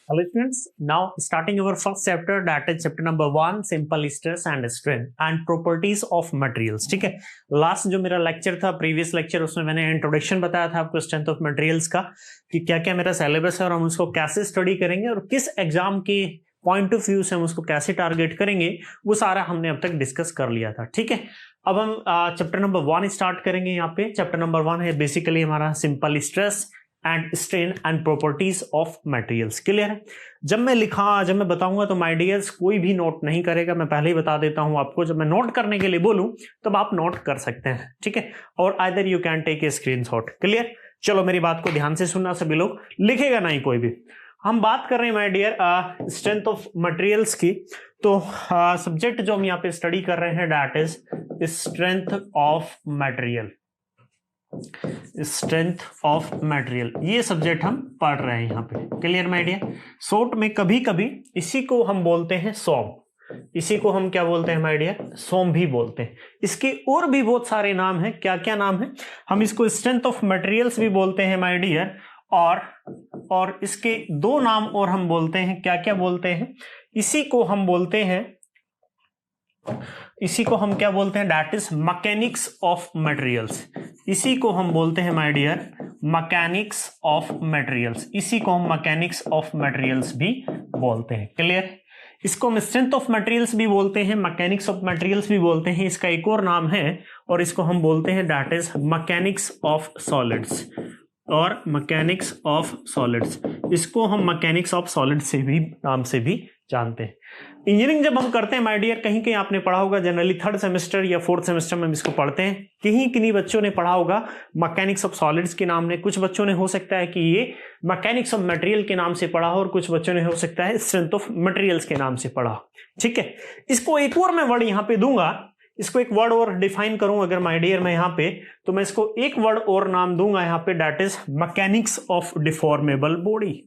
Hello students, now starting our first chapter, that is chapter number 1, simple stress and strain and properties of materials. ठीक है, last जो मेरा lecture था, previous lecture, उसमें मैंने introduction बताया था आपको स्ट्रेंथ ऑफ मटेरियल्स का कि क्या क्या मेरा सिलेबस है और हम उसको कैसे स्टडी करेंगे और किस एग्जाम के पॉइंट ऑफ व्यू से हम उसको कैसे टारगेट करेंगे, वो सारा हमने अब तक डिस्कस कर लिया था। ठीक है, अब हम चैप्टर नंबर 1 स्टार्ट करेंगे। यहाँ पे चैप्टर नंबर 1 है बेसिकली हमारा simple stress and strain and properties of materials. Clear है? जब मैं बताऊंगा तो माय डियर्स कोई भी नोट नहीं करेगा, मैं पहले ही बता देता हूं आपको। जब मैं नोट करने के लिए बोलूं तब आप नोट कर सकते हैं, ठीक है, और either you can take a screenshot. Clear? चलो मेरी बात को ध्यान से सुनना सभी लोग, लिखेगा नहीं कोई भी। हम बात कर रहे हैं my dear strength of materials की, तो सब्जेक्ट जो हम यहाँ पे स्टडी कर रहे हैं that is strength of material. Strength of material ये सब्जेक्ट हम पढ़ रहे हैं यहाँ पे। Clear my dear? शॉर्ट में कभी कभी इसी को हम बोलते हैं सोम, इसी को हम क्या बोलते हैं माय डियर? सोम भी बोलते हैं। इसके और भी बहुत सारे नाम हैं। क्या क्या नाम है? हम इसको स्ट्रेंथ ऑफ मटेरियल्स भी बोलते हैं माय डियर, और इसके दो नाम और हम बोलते हैं। क्या क्या बोलते हैं? इसी को हम बोलते हैं, इसी को हम क्या बोलते हैं? That is mechanics of materials. इसी को हम बोलते हैं my dear mechanics of materials. इसी को हम मैकेनिक्स ऑफ मटेरियल्स भी बोलते हैं। क्लियर? इसको हम स्ट्रेंथ ऑफ मटेरियल्स भी बोलते हैं, मैकेनिक्स ऑफ मटेरियल्स भी बोलते हैं। इसका एक और नाम है और इसको हम बोलते हैं that is mechanics of solids और मैकेनिक्स ऑफ सॉलिड्स। इसको हम मैकेनिक्स ऑफ सॉलिड से भी नाम से भी जानते हैं। इंजीनियरिंग जब हम करते हैं माय डियर, कहीं कहीं आपने पढ़ा होगा, जनरली थर्ड सेमेस्टर या फोर्थ सेमेस्टर में हम इसको पढ़ते हैं। कहीं किन्हीं बच्चों ने पढ़ा होगा मैकेनिक्स ऑफ सॉलिड्स के नाम ने, कुछ बच्चों ने हो सकता है कि ये मैकेनिक्स ऑफ मटेरियल के नाम से पढ़ा हो, और कुछ बच्चों ने हो सकता है स्ट्रेंथ ऑफ मटेरियल्स के नाम से पढ़ा। ठीक है, इसको एक और मैं वर्ड यहाँ पे दूंगा, इसको एक वर्ड और डिफाइन करूं अगर माय डियर मैं यहाँ पे, तो मैं इसको एक वर्ड और नाम दूंगा यहाँ पे, that is mechanics of deformable body,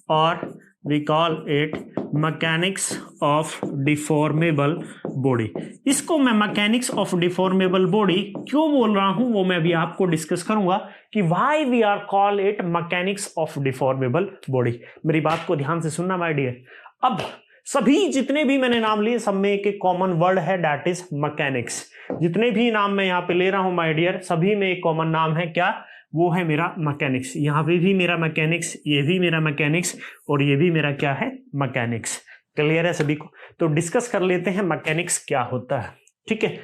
और we call it mechanics of deformable body. इसको मैं मैकेनिक्स ऑफ डिफॉर्मेबल बॉडी क्यों बोल रहा हूं वो मैं अभी आपको डिस्कस करूंगा कि why we are call it mechanics of deformable body. मेरी बात को ध्यान से सुनना माय डियर। अब सभी जितने भी मैंने नाम लिए सब में एक कॉमन वर्ड है, दैट इज मैकेनिक्स। जितने भी नाम मैं यहाँ पे ले रहा हूं माय डियर, सभी में एक कॉमन नाम है। क्या? वो है मेरा मैकेनिक्स। यहाँ पे भी मेरा मैकेनिक्स, ये भी मेरा मैकेनिक्स, और ये भी मेरा क्या है? मैकेनिक्स। क्लियर है सभी को? तो डिस्कस कर लेते हैं मैकेनिक्स क्या होता है। ठीक है,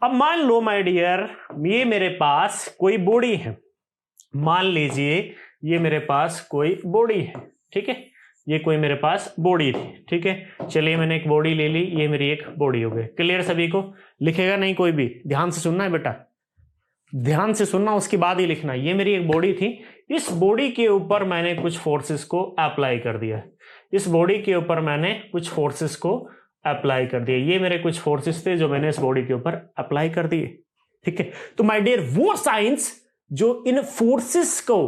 अब मान लो माय डियर ये मेरे पास कोई बॉडी है, मान लीजिए ये मेरे पास कोई बॉडी है। ठीक है, ये कोई मेरे पास बॉडी थी। ठीक है, चलिए मैंने एक बॉडी ले ली, ये मेरी एक बॉडी हो गई। क्लियर सभी को? लिखेगा नहीं कोई भी, ध्यान से सुनना है बेटा, ध्यान से सुनना, उसके बाद ही लिखना। ये मेरी एक बॉडी थी, इस बॉडी के ऊपर मैंने कुछ फोर्सेस को अप्लाई कर दिया। इस बॉडी के ऊपर मैंने कुछ फोर्सेस को अप्लाई कर दिया। ये मेरे कुछ फोर्सेस थे जो मैंने इस बॉडी के ऊपर अप्लाई कर दिए। ठीक है, तो माय डियर वो साइंस जो इन फोर्सेस को,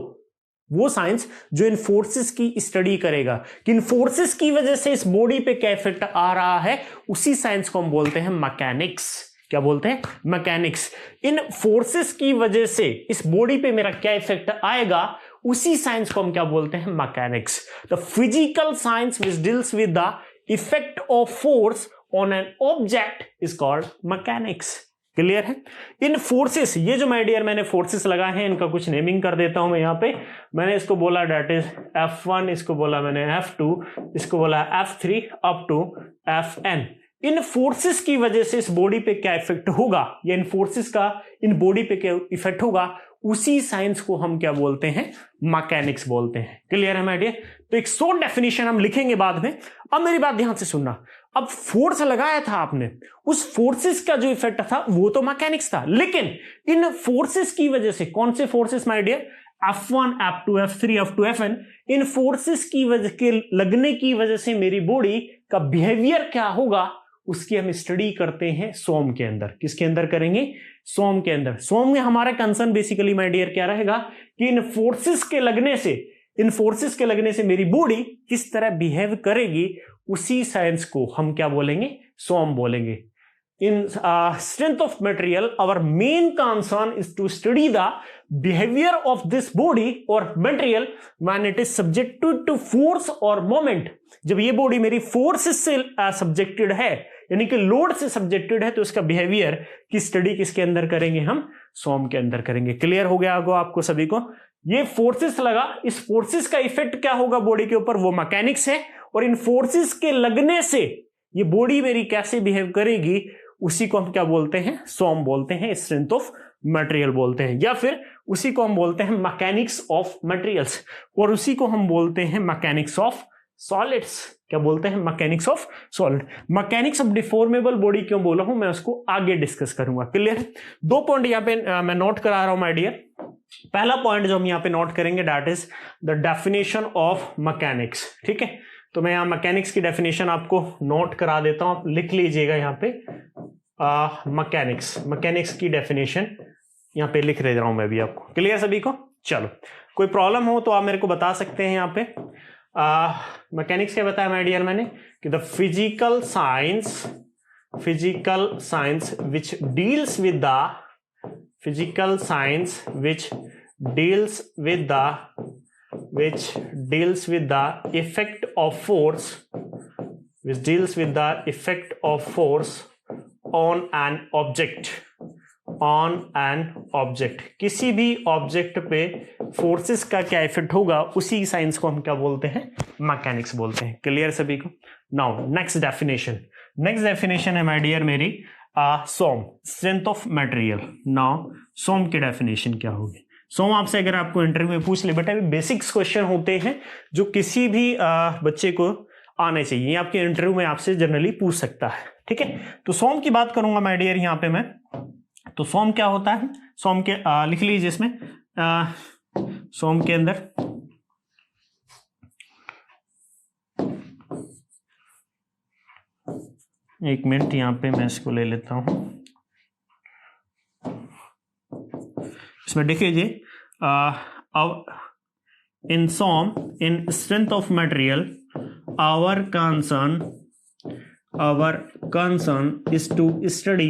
वो साइंस जो इन फोर्सेस की स्टडी करेगा कि इन फोर्सेस की वजह से इस बॉडी पे क्या इफेक्ट आ रहा है, उसी साइंस को हम बोलते हैं मैकेनिक्स। क्या बोलते हैं? मैकेनिक्स। इन फोर्सेस की वजह से इस बॉडी पे मेरा क्या इफेक्ट आएगा, उसी साइंस को हम क्या बोलते हैं? Mechanics. The physical science which deals with the effect of force on an object is called mechanics. Clear है? इन फोर्सेस, ये जो माय डियर मैंने फोर्सेस लगाए हैं, इनका कुछ नेमिंग कर देता हूं मैं यहाँ पे। मैंने इसको बोला दैट इज F1, इसको बोला मैंने F2, इसको बोला F3 अप टू Fn। इन फोर्सेस की वजह से इस बॉडी पे क्या इफेक्ट होगा, या इन फोर्सेस का इन बॉडी पे क्या इफेक्ट होगा, उसी साइंस को हम क्या बोलते हैं? मैकेनिक्स बोलते हैं। क्लियर है माय डियर? तो एक शॉर्ट डेफिनेशन हम लिखेंगे बाद में। अब मेरी बात ध्यान से सुनना। अब फोर्स लगाया था आपने, उस फोर्सेस का जो इफेक्ट था वो तो मैकेनिक्स था, लेकिन इन फोर्सेस की वजह से, कौन से forces my dear? F1, F2, F3 up to Fn। इन फोर्सेस की वजह के लगने की वजह से मेरी बॉडी का बिहेवियर क्या होगा, उसकी हम स्टडी करते हैं सोम के अंदर। किसके अंदर करेंगे? सोम के अंदर। सोम में हमारा कंसर्न बेसिकली माय डियर क्या रहेगा कि इन फोर्सेस के लगने से मेरी बॉडी किस तरह बिहेव करेगी, उसी साइंस को हम क्या बोलेंगे? सोम बोलेंगे। In strength of material, our main concern is to study the behaviour of this body और material when it is subjected to force और मोमेंट। जब ये बॉडी मेरी फोर्स से सब्जेक्टेड है, यानी कि लोड से सब्जेक्टेड है, तो इसका बिहेवियर की स्टडी किसके अंदर करेंगे हम? सोम के अंदर करेंगे। क्लियर हो गया होगा आपको सभी को? ये फोर्सेस लगा, इस फोर्सेस का इफेक्ट क्या होगा बॉडी के ऊपर? वो मैकेनिक्स है। और इन फोर्सेस के लगने से ये बॉडी मेरी कैसे बिहेव करेगी, उसी को हम क्या बोलते हैं? सोम बोलते हैं, स्ट्रेंथ ऑफ मटेरियल बोलते हैं, या फिर उसी को हम बोलते हैं मैकेनिक्स ऑफ मटेरियल्स, और उसी को हम बोलते हैं मैकेनिक्स ऑफ सॉलिड्स। क्या बोलते हैं? Mechanics of solid. Mechanics of deformable body क्यों बोला हूं मैं, उसको आगे डिस्कस करूंगा। क्लियर है? 2 पॉइंट यहां पे मैं नोट करा रहा हूं माय डियर। पहला पॉइंट जो हम यहां पे नोट करेंगे, that is the definition of mechanics. ठीक है, तो मैं यहां मैकेनिक्स की डेफिनेशन आपको नोट करा देता हूं, आप लिख लीजिएगा यहां पे। मैकेनिक्स की डेफिनेशन यहां पे लिख रहा हूं मैं भी आपको। क्लियर सभी को? चलो, कोई प्रॉब्लम हो तो आप मेरे को बता सकते हैं यहां पे। मैकेनिक्स क्या बताया माय डियर मैंने, कि the physical science which deals with the effect of force on an object। किसी भी ऑब्जेक्ट पे फोर्सेस का क्या इफेक्ट होगा, उसी साइंस को हम क्या बोलते हैं? मैकेनिक्स बोलते हैं। क्लियर सभी को? नाउ नेक्स्ट डेफिनेशन है माय डियर मेरी सोम, स्ट्रेंथ ऑफ मटेरियल। नाउ सोम की डेफिनेशन क्या होगी? सोम आपसे अगर आपको इंटरव्यू में पूछ ले, बेटा बेसिक्स क्वेश्चन होते हैं जो किसी भी बच्चे को आने चाहिए, आपके इंटरव्यू में आपसे जनरली पूछ सकता है। ठीक है, तो सोम की बात करूंगा माय डियर यहां पे मैं। तो सोम क्या होता है? सोम के लिख लीजिए इसमें, सोम के अंदर एक मिनट यहां पे मैं इसको ले लेता हूं। इसमें देख लीजिए, in sum, in strength of material, our concern is to study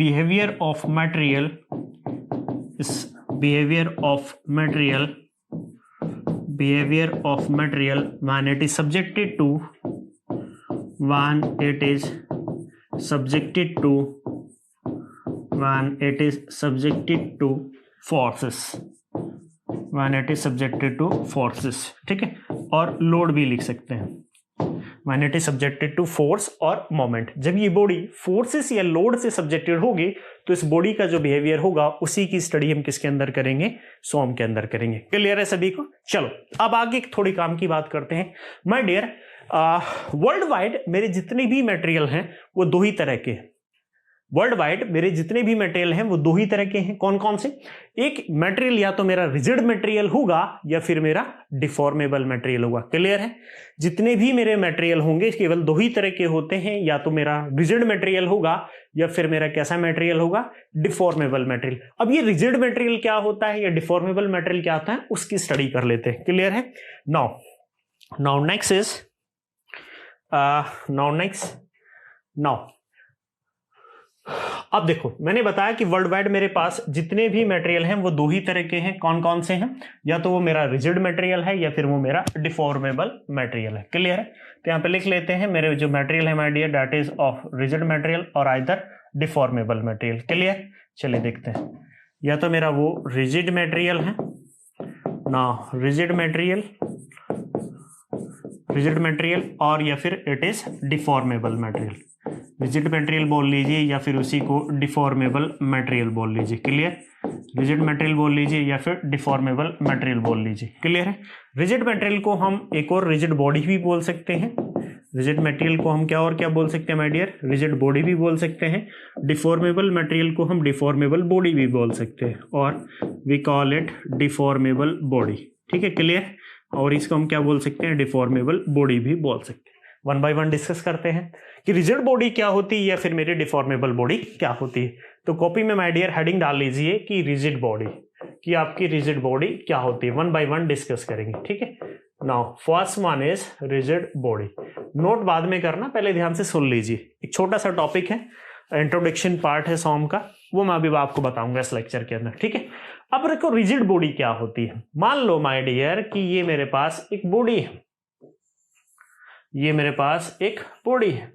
behavior of material when it is subjected to forces। ठीक है, और लोड भी लिख सकते हैं, when it is subjected to force और मोमेंट। जब ये बॉडी फोर्सेस या लोड से सब्जेक्टेड होगी, तो इस बॉडी का जो बिहेवियर होगा, उसी की स्टडी हम किसके अंदर करेंगे? सोम के अंदर करेंगे। क्लियर है सभी को? चलो, अब आगे थोड़ी काम की बात करते हैं माय डियर। वर्ल्ड वाइड मेरे जितने भी मटेरियल हैं वो 2 ही तरह के हैं। वर्ल्ड वाइड मेरे जितने भी मटेरियल हैं वो 2 ही तरह के हैं। कौन कौन से? एक मटेरियल या तो मेरा रिजिड मटेरियल होगा या फिर मेरा डिफॉर्मेबल मटेरियल होगा। क्लियर है? जितने भी मेरे मटेरियल होंगे केवल 2 ही तरह के होते हैं, या तो मेरा रिजिड मटेरियल होगा या फिर मेरा कैसा मटेरियल होगा? Deformable material. अब ये रिजिड मटेरियल क्या होता है या डिफॉर्मेबल मटेरियल क्या होता है, उसकी स्टडी कर लेते हैं। क्लियर है? नाउ नेक्स्ट इज अब देखो, मैंने बताया कि वर्ल्ड वाइड मेरे पास जितने भी मटेरियल हैं वो 2 ही तरह के हैं। कौन कौन से हैं? या तो वो मेरा रिजिड मटेरियल है या फिर वो मेरा डिफॉर्मेबल मटेरियल है। क्लियर है? तो यहाँ पे लिख लेते हैं, मेरे जो मटेरियल है my dear, that is of rigid material और आइदर डिफॉर्मेबल मटेरियल। क्लियर? चलिए देखते हैं, या तो मेरा वो रिजिड मटेरियल है ना, रिजिड मटेरियल और या फिर it is deformable material. Rigid material बोल लीजिए या फिर उसी को डिफॉर्मेबल मटेरियल बोल लीजिए। क्लियर? रिजिड मटेरियल बोल लीजिए या फिर डिफॉर्मेबल मटेरियल बोल लीजिए। क्लियर है? रिजिड मटेरियल को हम एक और रिजिड बॉडी भी बोल सकते हैं। रिजिड मटेरियल को हम क्या और क्या बोल सकते हैं माय डियर? रिजिड बॉडी भी बोल सकते हैं। डिफॉर्मेबल मटेरियल को हम डिफॉर्मेबल बॉडी भी बोल सकते हैं, और we call it deformable body. ठीक है? क्लियर? और इसको हम क्या बोल सकते हैं? डिफॉर्मेबल बॉडी भी बोल सकते हैं। 1 बाय 1 डिस्कस करते हैं कि रिजिड बॉडी क्या होती है या फिर मेरी डिफॉर्मेबल बॉडी क्या होती है। तो कॉपी में माय डियर हेडिंग डाल लीजिए कि रिजिड बॉडी। कि आपकी रिजिड बॉडी क्या होती है, वन बाय वन डिस्कस करेंगे, ठीक है। Now first one is rigid body. Note बाद में करना, पहले ध्यान से सुन लीजिए। एक छोटा सा टॉपिक है, इंट्रोडक्शन पार्ट है सॉम का, वो मैं अभी आपको बताऊंगा इस लेक्चर के अंदर, ठीक है। अब देखो रिजिड बॉडी क्या होती है। मान लो माय डियर कि ये मेरे पास एक बॉडी है, ये मेरे पास एक बॉडी है।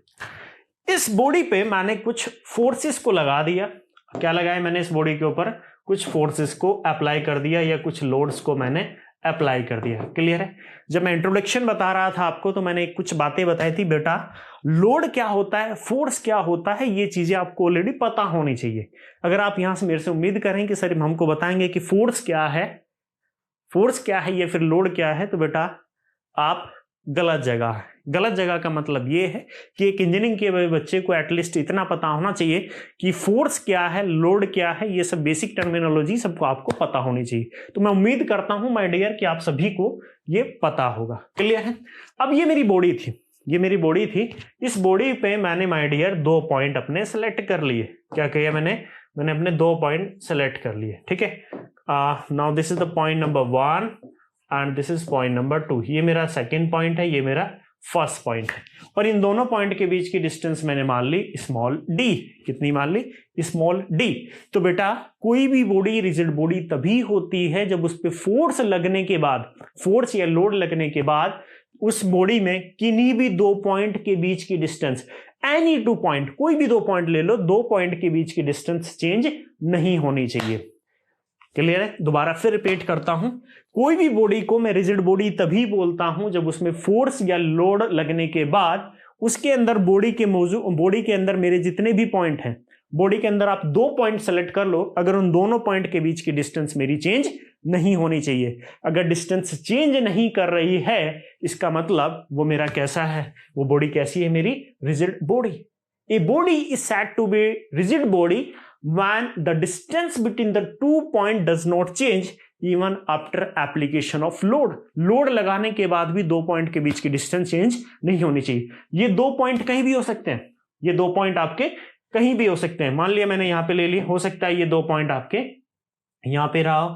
इस बॉडी पे मैंने कुछ फोर्सेस को लगा दिया। क्या लगाया मैंने इस बॉडी के ऊपर? कुछ फोर्सेस को अप्लाई कर दिया या कुछ लोड्स को मैंने अप्लाई कर दिया। क्लियर है? जब मैं इंट्रोडक्शन बता रहा था आपको तो मैंने कुछ बातें बताई थी, बेटा लोड क्या होता है, फोर्स क्या होता है, ये चीजें आपको ऑलरेडी पता होनी चाहिए। अगर आप यहां से मेरे से उम्मीद करें कि सर हमको बताएंगे कि फोर्स क्या है, फोर्स क्या है या फिर लोड क्या है, तो बेटा आप गलत जगह है। गलत जगह का मतलब ये है कि एक इंजीनियरिंग के बच्चे को एटलीस्ट इतना पता होना चाहिए कि फोर्स क्या है, लोड क्या है, ये सब बेसिक टर्मिनोलॉजी सबको आपको पता होनी चाहिए। तो मैं उम्मीद करता हूं माय डियर कि आप सभी को ये पता होगा। क्लियर है? अब ये मेरी बॉडी थी, ये मेरी बॉडी थी। इस बॉडी पे मैंने माय डियर 2 पॉइंट अपने सेलेक्ट कर लिए। क्या किया मैंने अपने 2 पॉइंट सेलेक्ट कर लिए, ठीक है। Now this is the point number 1 and this is point number 2। ये मेरा सेकेंड पॉइंट है, ये मेरा फर्स्ट पॉइंट है। और इन दोनों पॉइंट के बीच की डिस्टेंस मैंने मान ली स्मॉल डी। कितनी मान ली? Small D. तो बेटा कोई भी बॉडी रिजिड बॉडी तभी होती है जब उस पर फोर्स लगने के बाद, फोर्स या लोड लगने के बाद उस बॉडी में किन्हीं भी 2 पॉइंट के बीच की डिस्टेंस, एनी 2 पॉइंट, कोई भी 2 पॉइंट ले लो, 2 पॉइंट के बीच की डिस्टेंस चेंज नहीं होनी चाहिए। क्लियर है? दोबारा फिर रिपीट करता हूं, कोई भी बॉडी को मैं रिजिड बॉडी तभी बोलता हूं जब उसमें फोर्स या लोड लगने के बाद उसके अंदर बॉडी के अंदर मेरे जितने भी पॉइंट हैं, बॉडी के अंदर आप 2 पॉइंट सेलेक्ट कर लो, अगर उन दोनों पॉइंट के बीच की डिस्टेंस मेरी चेंज नहीं होनी चाहिए। अगर डिस्टेंस चेंज नहीं कर रही है, इसका मतलब वो मेरा कैसा है, वो बॉडी कैसी है? मेरी rigid body. A body is said to be rigid body when the distance between the 2 point does not change even after application of load। Load लगाने के बाद भी 2 पॉइंट के बीच की डिस्टेंस चेंज नहीं होनी चाहिए। ये 2 पॉइंट कहीं भी हो सकते हैं, ये 2 पॉइंट आपके कहीं भी हो सकते हैं। मान लिया मैंने यहां पे ले लिया, हो सकता है ये 2 पॉइंट आपके यहां पे रहा,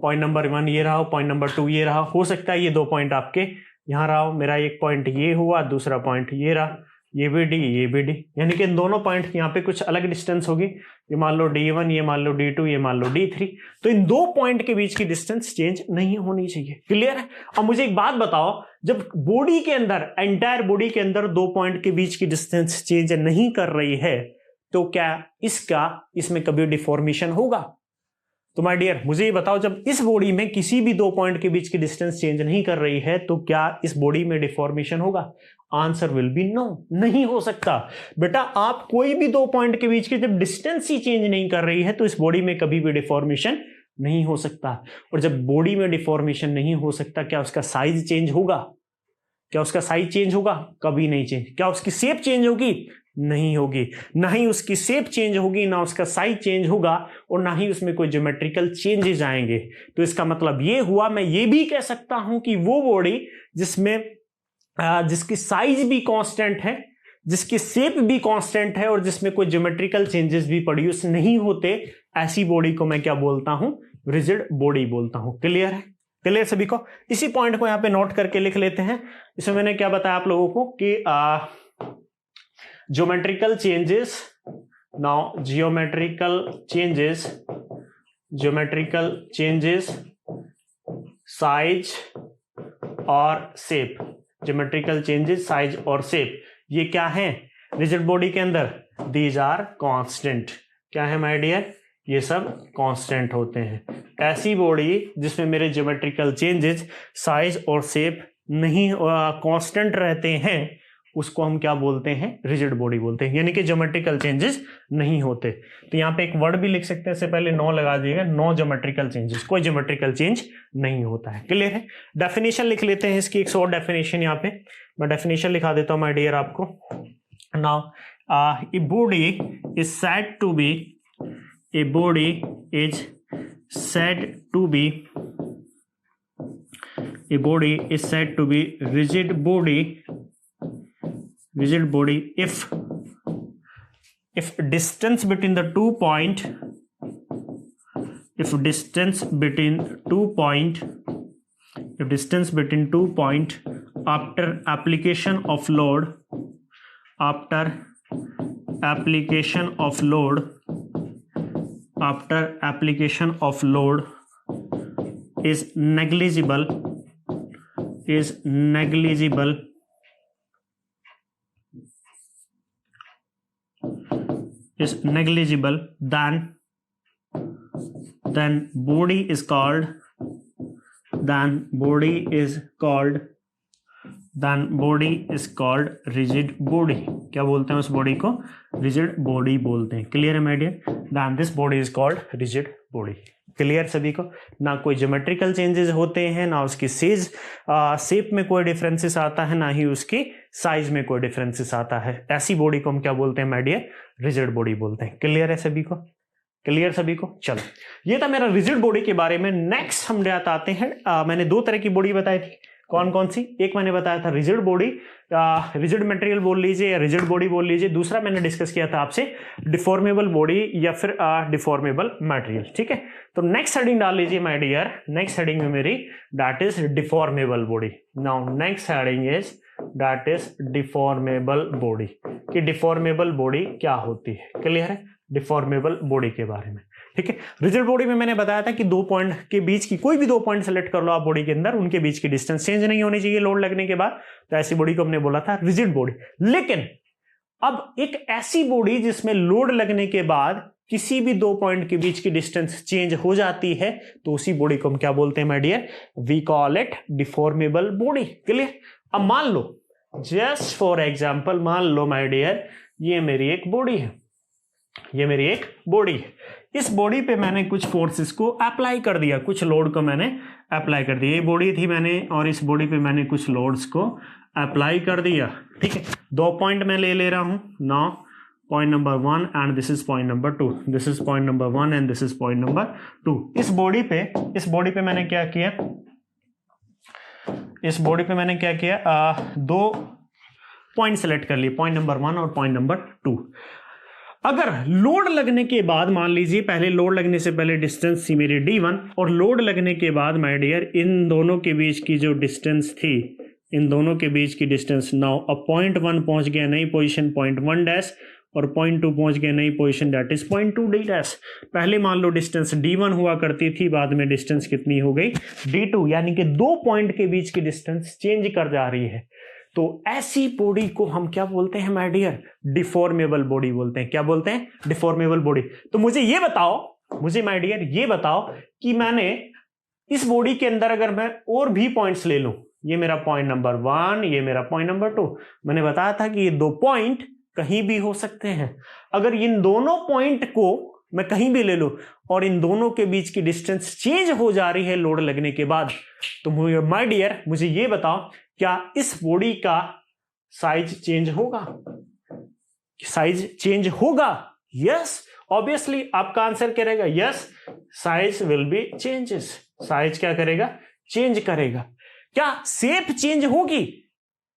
पॉइंट नंबर 1 ये रहा, पॉइंट नंबर 2 ये रहा। हो सकता है ये 2 पॉइंट आपके यहां रहा, मेरा एक पॉइंट ये हुआ, दूसरा पॉइंट ये रहा, ये भी डी, ये भी डी, यानी कि इन दोनों पॉइंट यहाँ पे कुछ अलग डिस्टेंस होगी। ये मान लो D1, ये मान लो D2, ये मान लो D3। तो इन 2 पॉइंट के बीच की डिस्टेंस चेंज नहीं होनी चाहिए। क्लियर है? अब मुझे एक बात बताओ, जब बॉडी के अंदर, एंटायर बॉडी के अंदर 2 पॉइंट के बीच की डिस्टेंस चेंज नहीं कर रही है, तो क्या इसमें कभी डिफॉर्मेशन होगा? तो माय डियर मुझे ये बताओ, जब इस बॉडी में किसी भी 2 पॉइंट के बीच की डिस्टेंस चेंज नहीं कर रही है, तो क्या इस बॉडी में डिफॉर्मेशन होगा? आंसर विल बी नो, नहीं हो सकता। बेटा आप कोई भी 2 पॉइंट के बीच की जब डिस्टेंस ही चेंज नहीं कर रही है, तो इस बॉडी में कभी भी डिफॉर्मेशन नहीं हो सकता। और जब बॉडी में डिफॉर्मेशन नहीं हो सकता, क्या उसका साइज चेंज होगा? क्या उसका साइज चेंज होगा? कभी नहीं चेंज। क्या उसकी शेप चेंज होगी? नहीं होगी। ना ही उसकी शेप चेंज होगी, ना उसका साइज चेंज होगा, और ना ही उसमें कोई ज्योमेट्रिकल चेंजेस आएंगे। तो इसका मतलब ये हुआ, मैं ये भी कह सकता हूं कि वो बॉडी जिसकी साइज भी कांस्टेंट है, जिसकी शेप भी कांस्टेंट है, और जिसमें कोई ज्योमेट्रिकल चेंजेस भी प्रोड्यूस नहीं होते, ऐसी बॉडी को मैं क्या बोलता हूं? रिजिड बॉडी बोलता हूं। क्लियर है? क्लियर सभी को? इसी पॉइंट को यहां पे नोट करके लिख लेते हैं। इसमें मैंने क्या बताया आप लोगों को कि geometrical changes, now geometrical changes size और शेप, ज्योमेट्रिकल चेंजेस साइज और शेप, ये क्या है रिजिड बॉडी के अंदर? These are constant. क्या है माय डियर? ये सब कांस्टेंट होते हैं। ऐसी बॉडी जिसमें मेरे ज्योमेट्रिकल चेंजेस साइज और शेप नहीं कांस्टेंट रहते हैं, उसको हम क्या बोलते हैं? रिजिड बॉडी बोलते हैं, यानी कि ज्योमेट्रिकल चेंजेस नहीं होते। तो यहाँ पे एक वर्ड भी लिख सकते हैं, इससे पहले नो लगा दिएगा, नो ज्योमेट्रिकल चेंजेस, कोई ज्योमेट्रिकल चेंज नहीं होता है। क्लियर है? डेफिनेशन लिख लेते हैं इसकी, एक और डेफिनेशन यहाँ पे मैं डेफिनेशन लिखा देता हूँ माय डियर आपको। Now a body is said to be, a body is said to be rigid body if distance between the 2 point if distance between 2 point after application of load is negligible then body is called rigid body. क्या बोलते हैं उस body को? Rigid body बोलते हैं. Clear है my dear? then this body is called rigid body. Clear सभी को? ना कोई ज्योमेट्रिकल चेंजेस होते हैं, ना उसकी शेप में कोई डिफरेंसेस आता है, ना ही उसकी साइज में कोई डिफरेंसेस आता है. ऐसी बॉडी को हम क्या बोलते हैं माय डियर? रिजिड बॉडी बोलते हैं. क्लियर है सभी को? क्लियर सभी को? चलो, ये था मेरा रिजिड बॉडी के बारे में. नेक्स्ट हम आते हैं, मैंने दो तरह की बॉडी बताई थी. कौन कौन सी? एक मैंने बताया था रिजिड बॉडी, रिजिड मटेरियल बोल लीजिए या रिजिड बॉडी बोल लीजिए. दूसरा मैंने डिस्कस किया था आपसे डिफॉर्मेबल बॉडी या फिर डिफॉर्मेबल मटेरियल. ठीक है, तो नेक्स्ट हेडिंग डाल लीजिए माय डियर. नेक्स्ट हेडिंग में मेरी that is deformable body. Now next heading is that is deformable body. कि डिफॉर्मेबल बॉडी क्या होती है? क्लियर है? डिफॉर्मेबल बॉडी के बारे में. ठीक है, रिजिड बॉडी में मैंने बताया था कि 2 पॉइंट के बीच की कोई भी 2 पॉइंट सेलेक्ट कर लो आप बॉडी के अंदर, उनके बीच की डिस्टेंस चेंज नहीं होनी चाहिए लोड लगने के बाद. तो ऐसी बॉडी को हमने बोला था रिजिड बॉडी. लेकिन अब एक ऐसी बॉडी जिसमें लोड लगने के बाद किसी भी 2 पॉइंट के बीच की डिस्टेंस चेंज हो जाती है, तो उसी बॉडी को हम क्या बोलते हैं my dear? We call it deformable body. Clear? अब मान लो, जस्ट फॉर एग्जांपल, मान लो माय डियर ये मेरी एक बॉडी है. इस बॉडी पे मैंने कुछ फोर्सेस को अप्लाई कर दिया, कुछ लोड को मैंने अप्लाई कर दिया. ये बॉडी थी मैंने, और इस बॉडी पे मैंने कुछ लोड्स को अप्लाई कर दिया. ठीक है, 2 पॉइंट मैं ले रहा हूं. Now point number 1 and this is point number 2. This is point number 1 and this is point number 2. इस बॉडी पे मैंने क्या किया? 2 पॉइंट सेलेक्ट कर लिए, पॉइंट नंबर 1 और पॉइंट नंबर 2. अगर लोड लगने के बाद, मान लीजिए पहले लोड लगने से पहले डिस्टेंस थी मेरी d1, और लोड लगने के बाद माय डियर इन दोनों के बीच की जो डिस्टेंस थी, नाउ अब पॉइंट 1 पहुंच गया नई पोजीशन पॉइंट 1 डैश, और पॉइंट 2 पहुंच गया नई position that is point 2 D dash. पहले मान लो डिस्टेंस d1 हुआ करती थी, बाद में डिस्टेंस कितनी हो गई? d2. यानी कि 2 पॉइंट के बीच की डिस्टेंस चेंज कर जा रही है. तो ऐसी बॉडी को हम क्या बोलते हैं माय डियर? डिफॉर्मेबल बॉडी बोलते हैं. क्या बोलते हैं? Deformable body. तो मुझे माय डियर ये बताओ कि मैंने इस बॉडी के अंदर अगर मैं और भी पॉइंट्स ले लूं, ये मेरा पॉइंट नंबर 1, ये मेरा पॉइंट नंबर 2. मैंने बताया था कि ये 2 पॉइंट कहीं भी हो सकते हैं. अगर इन दोनों पॉइंट को मैं कहीं भी ले लूं और इन दोनों के बीच की डिस्टेंस चेंज हो जा रही है लोड लगने के बाद, तो माय डियर मुझे ये बताओ, क्या इस बॉडी का साइज चेंज होगा? Yes, obviously. आपका आंसर क्या रहेगा? Yes, size will be changes. Size क्या करेगा? चेंज करेगा. क्या शेप चेंज होगी?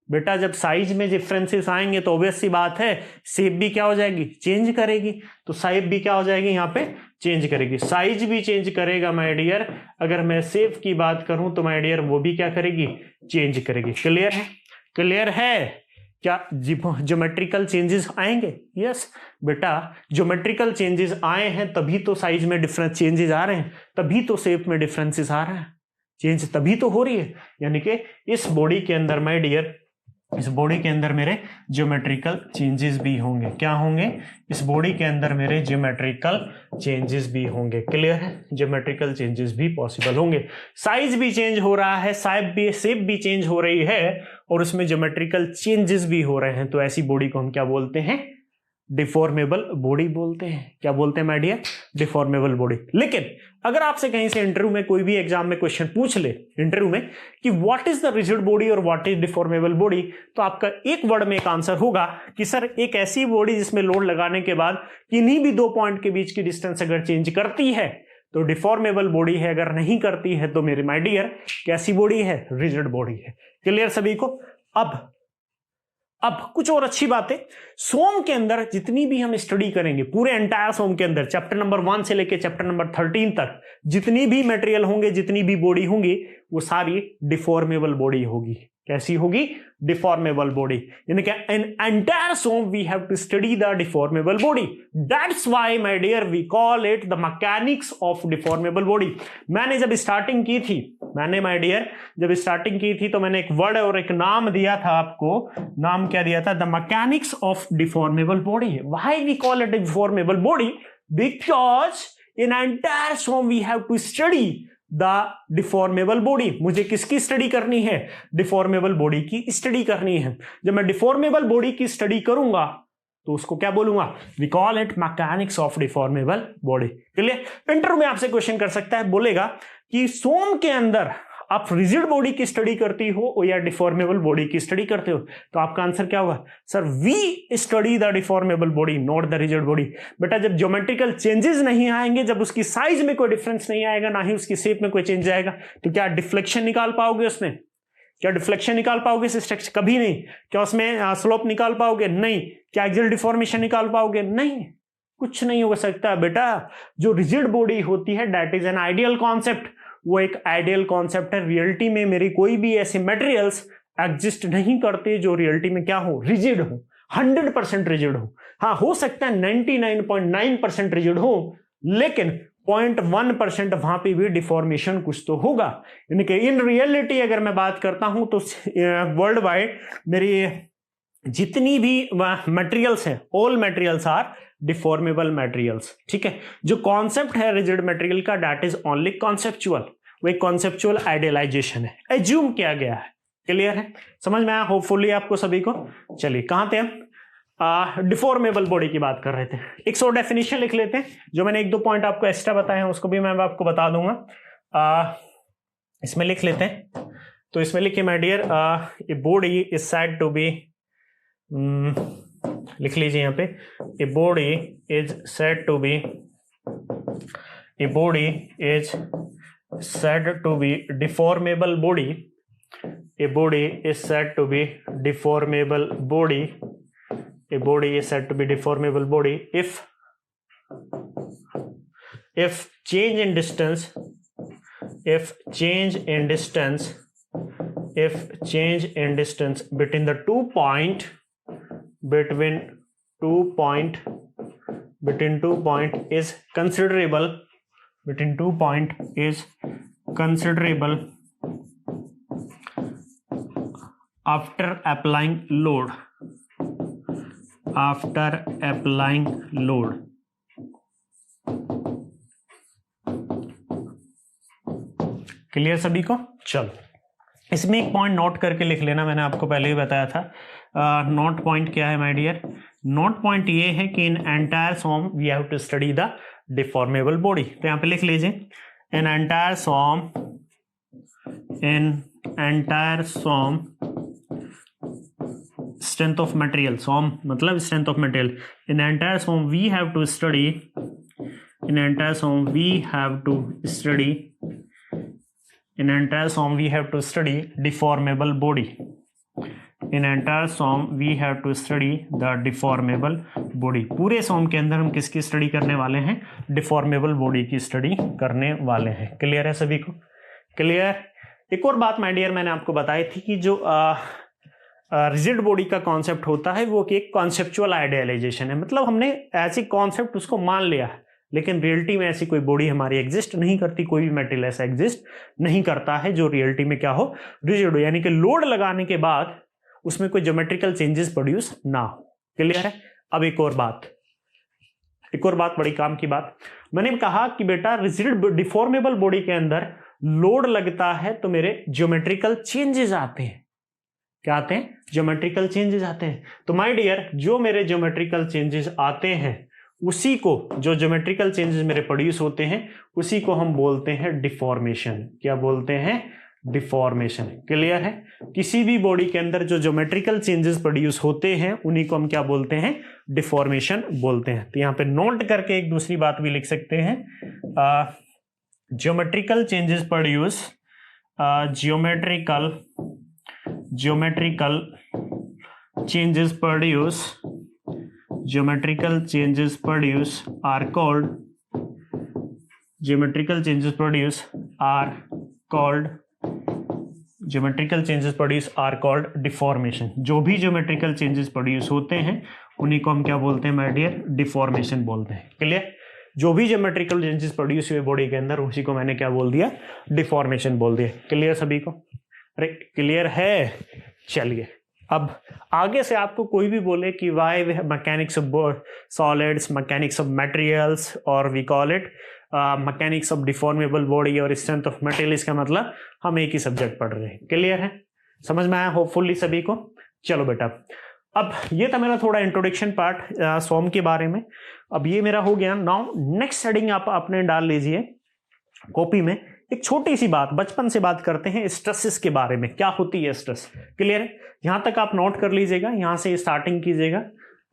बेटा जब साइज में डिफरेंसेस आएंगे तो ऑब्वियस सी बात है शेप भी क्या हो जाएगी? चेंज करेगी. तो शेप भी क्या हो जाएगी? यहाँ पे चेंज करेगी. साइज भी चेंज करेगा माय डियर. अगर मैं शेप की बात करूं तो माय डियर वो भी क्या करेगी? चेंज करेगी. क्लियर है? क्या ज्योमेट्रिकल चेंजेस आएंगे? यस बेटा, ज्योमेट्रिकल चेंजेस आए हैं तभी तो साइज में डिफरेंस चेंजेस आ रहे हैं, तभी तो शेप में डिफरेंसेस आ रहे हैं, चेंज तभी तो हो रही है. यानी कि इस बॉडी के अंदर माय डियर, इस बॉडी के अंदर मेरे ज्योमेट्रिकल चेंजेस भी होंगे. क्या होंगे? इस बॉडी के अंदर मेरे ज्योमेट्रिकल चेंजेस भी होंगे. क्लियर है? ज्योमेट्रिकल चेंजेस भी पॉसिबल होंगे. साइज भी चेंज हो रहा है, शेप भी चेंज हो रही है, और उसमें ज्योमेट्रिकल चेंजेस भी हो रहे हैं. तो ऐसी बॉडी को हम क्या बोलते हैं? डिफॉर्मेबल बॉडी बोलते हैं. क्या बोलते हैं माय डियर? Deformable body. लेकिन अगर आपसे कहीं से इंटरव्यू में, कोई भी एग्जाम में क्वेश्चन पूछ ले इंटरव्यू में कि what is the rigid body और व्हाट इज डिफॉर्मेबल बॉडी, तो आपका एक वर्ड में एक आंसर होगा कि सर एक ऐसी बॉडी जिसमें लोड लगाने के बाद किन्हीं भी 2 पॉइंट के बीच की डिस्टेंस अगर चेंज करती है तो डिफॉर्मेबल बॉडी है, अगर नहीं करती है तो मेरे माय डियर कैसी बॉडी है? रिजिड बॉडी है. क्लियर सभी को? अब कुछ और अच्छी बात है, सोम के अंदर जितनी भी हम स्टडी करेंगे, पूरे एंटायर सोम के अंदर चैप्टर नंबर 1 से लेके चैप्टर नंबर 13 तक जितनी भी मटेरियल होंगे, जितनी भी बॉडी होंगी, वो सारी डिफॉर्मेबल बॉडी होगी। कैसी होगी? Deformable body. यानी कि in entire SOM we have to study the deformable body. That's why my dear we call it the mechanics of deformable body. मैंने जब स्टार्टिंग की थी, माय डियर जब स्टार्टिंग की थी, तो मैंने एक वर्ड और एक नाम दिया था आपको। नाम क्या दिया था? The mechanics of deformable body. Why we call it deformable body? Because in entire SOM we have to study the deformable body. मुझे किसकी स्टडी करनी है? डिफॉर्मेबल बॉडी की स्टडी करनी है। जब मैं डिफॉर्मेबल बॉडी की स्टडी करूंगा तो उसको क्या बोलूंगा? We call it mechanics of deformable body. Clear? Interview में आपसे क्वेश्चन कर सकता है, बोलेगा कि सोम के अंदर आप रिजिड बॉडी की स्टडी करती हो या डिफॉर्मेबल बॉडी की स्टडी करते हो, तो आपका आंसर क्या होगा? Sir we study the deformable body not the rigid body. बेटा जब ज्योमेट्रिकल चेंजेस नहीं आएंगे, जब उसकी साइज में कोई डिफरेंस नहीं आएगा, ना ही उसकी शेप में कोई चेंज आएगा, तो क्या डिफ्लेक्शन निकाल पाओगे उसमें? क्या डिफ्लेक्शन निकाल पाओगे इस स्ट्रक्चर? कभी नहीं। क्या उसमें स्लोप निकाल पाओगे? नहीं। क्या एक्सियल डिफॉर्मेशन निकाल पाओगे? नहीं, कुछ नहीं हो सकता बेटा। जो रिजिड बॉडी होती है that is an ideal concept, वो एक आइडियल कॉन्सेप्ट है। रियलिटी में मेरी कोई भी ऐसे मटेरियल्स एग्जिस्ट नहीं करते जो रियलिटी में क्या हो? रिजिड हो, 100% रिजिड हो। हाँ, हो सकता है 99.9% रिजिड हो, लेकिन 0.1% वहां पे भी डिफॉर्मेशन कुछ तो होगा। यानी कि इन रियलिटी अगर मैं बात करता हूं तो वर्ल्ड वाइड मेरी जितनी भी मटेरियल्स हैं, all materials are deformable materials. ठीक है? जो कॉन्सेप्ट है रिजिड मटेरियल का दैट इज ओनली कॉन्सेप्चुअल, वो एक कॉन्सेप्चुअल आइडियलाइजेशन है, एज्यूम किया गया है। क्लियर है? समझ में आया होपफुली आपको सभी को? चलिए, कहां थे हम? डिफॉर्मेबल बॉडी की बात कर रहे थे। एक और डेफिनेशन लिख लेते हैं, जो मैंने 1-2 पॉइंट आपको एक्स्ट्रा बताए हैं उसको भी मैं आपको बता दूंगा। इसमें लिख लेते हैं। तो इसमें लिखिए my dear, a body is said to be, लिख लीजिए यहाँ पे, a body is said to be, a body is said to be deformable body, a body is said to be deformable body, a body is said to be deformable body if change in distance, if change in distance between the 2 point, between 2 point is considerable, between 2 point is considerable after applying load, after applying load, clear सभी को? चलो, इसमें एक point note करके लिख लेना, मैंने आपको पहले ही बताया था। नोट पॉइंट क्या है माय डियर? नोट पॉइंट ये है कि in entire sum we have to study the deformable body. तो यहाँ पे लिख लीजिए, in entire sum strength of material, sum मतलब strength of material, in entire sum we have to study, in entire sum we have to study, in entire sum we have to study deformable body, in entire sum we have to study the deformable body। पूरे सॉम के अंदर हम किसकी study करने वाले हैं? Deformable body की study करने वाले हैं। क्लियर है सभी को? क्लियर? एक और बात माय डियर मैंने आपको बताई थी कि जो रिजिड बॉडी का कॉन्सेप्ट होता है वो कि एक कॉन्सेप्चुअल आइडियलाइजेशन है, मतलब हमने ऐसी कॉन्सेप्ट उसको मान लिया है, लेकिन रियलिटी में ऐसी कोई बॉडी हमारी एग्जिस्ट नहीं करती, कोई भी मटेरियल ऐसा एग्जिस्ट नहीं करता है जो रियलिटी में क्या हो? रिजिड हो, यानी कि लोड लगाने के बाद उसमें कोई ज्योमेट्रिकल चेंजेस प्रोड्यूस ना हो। क्लियर है? अब एक और बात बड़ी काम की बात, मैंने कहा कि बेटा रिजिड डिफॉर्मेबल बॉडी के अंदर लोड लगता है तो मेरे ज्योमेट्रिकल चेंजेस आते हैं। क्या आते हैं? ज्योमेट्रिकल चेंजेस आते हैं। तो माय डियर, जो मेरे ज्योमेट्रिकल चेंजेस आते हैं उसी को, जो ज्योमेट्रिकल चेंजेस मेरे प्रोड्यूस होते हैं उसी को हम बोलते हैं डिफॉर्मेशन। क्या बोलते हैं? डिफॉर्मेशन। क्लियर है? किसी भी बॉडी के अंदर जो ज्योमेट्रिकल चेंजेस प्रोड्यूस होते हैं उन्हीं को हम क्या बोलते हैं? डिफॉर्मेशन बोलते हैं। तो यहाँ पे नोट करके एक दूसरी बात भी लिख सकते हैं, geometrical changes produce, geometrical changes produce geometrical changes produce are called geometrical changes produce are called geometrical changes produce are called deformation। जो भी geometrical changes produce होते हैं उन्हीं को हम क्या बोलते हैं माय डियर, डिफॉर्मेशन बोलते हैं। क्लियर? जो भी geometrical changes produce हुए बॉडी के अंदर उसी को मैंने क्या बोल दिया, डिफॉर्मेशन बोल दिया। क्लियर सभी को? अरे क्लियर है? चलिए अब आगे से आपको कोई भी बोले कि why mechanics of solids, mechanics of materials और we call it mechanics of deformable body और स्ट्रेंथ ऑफ मटेरियल, इसका मतलब हम एक ही सब्जेक्ट पढ़ रहे हैं। क्लियर है? समझ में आया होपफुली सभी को? चलो बेटा, अब ये था मेरा थोड़ा इंट्रोडक्शन पार्ट सोम के बारे में। अब ये मेरा हो गया। नाउ नेक्स्ट हेडिंग आप अपने डाल लीजिए कॉपी में। एक छोटी सी बात, बचपन से बात करते हैं स्ट्रेसेस के बारे में, क्या होती है स्ट्रेस। क्लियर है? यहां तक आप नोट कर लीजिएगा, यहां से स्टार्टिंग कीजिएगा।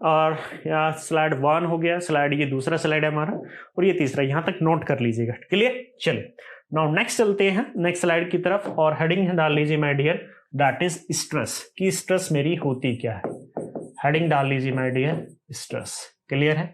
और या स्लाइड 1 हो गया, स्लाइड ये दूसरा स्लाइड है हमारा, और ये तीसरा, यहां तक नोट कर लीजिएगा। क्लियर? चलिए नाउ नेक्स्ट चलते हैं नेक्स्ट स्लाइड की तरफ, और हेडिंग डाल लीजिए my dear, that is stress. की स्ट्रेस मेरी होती क्या है, हेडिंग डाल लीजिए माय डियर, स्ट्रेस। क्लियर है?